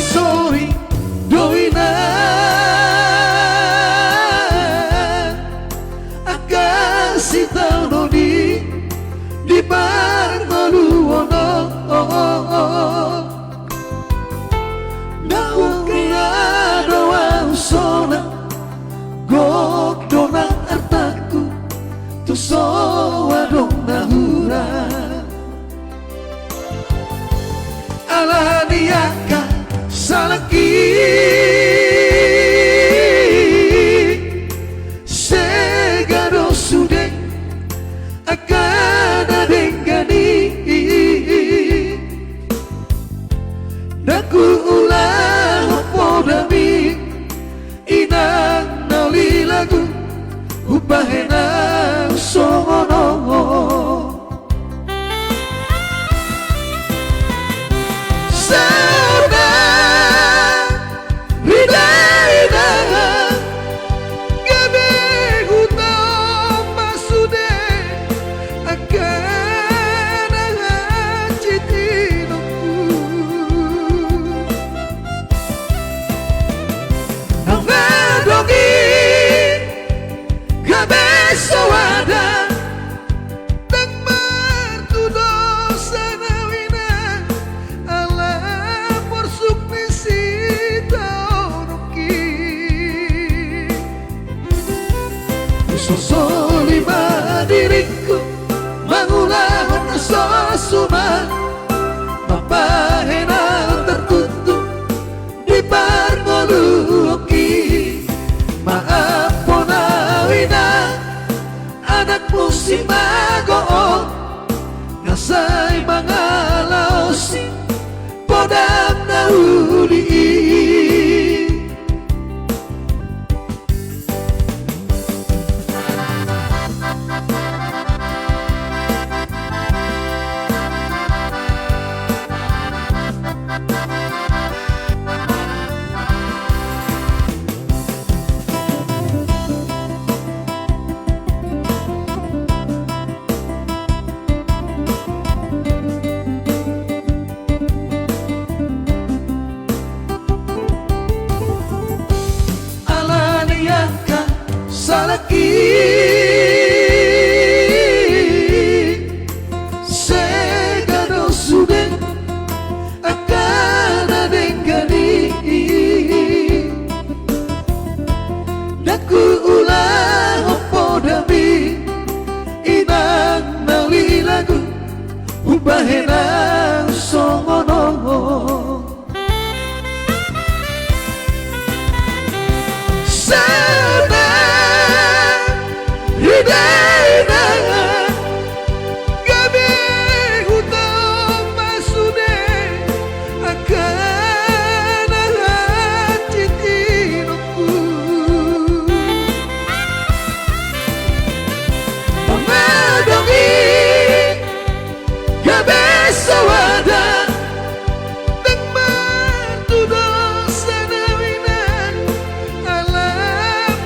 sori doina akasi taunoni di Barmaluwono naukea doa usona gok donang artaku tu soa dong nahura alaniaka salaki segado sude akan adengani naku ulang podami inang nauli lagu upahena songono sauna hidaina gabe huta masude akan citinoku nangadogi gabe sawada tang martudo sanawina ala porsuk nisita onoki sosolima diriku mangulang sosuma mapahena tertutup di Barmaluwoki maaponawina anakmu si Magoo ngasay mga laosi podam na uli alaniaka salaki segado sude akan adengani naku ulang podami inang nauli lagu upahena songono sana hidaina gabe huta masude akan citinoku mangadogi gabe sawada tang martudo sanawina ala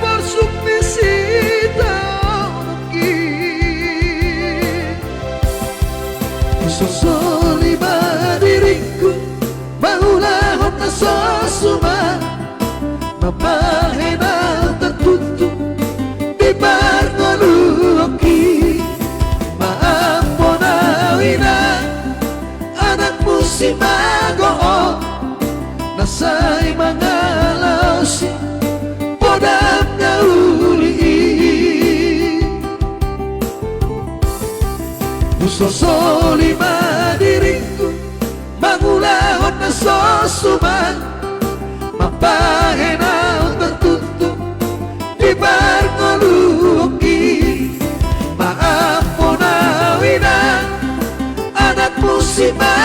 porsuk nisita onoki sosolima diriku maulahon sosuma mapahena tertutup di Barmaluwoki maaponawina anakmu si Magoo nasay mga laosi podam na uli sosolima diriku mangulahon na sosuman mapahena tertutup di Barmaluwoki maaponawina anakmu si Magoo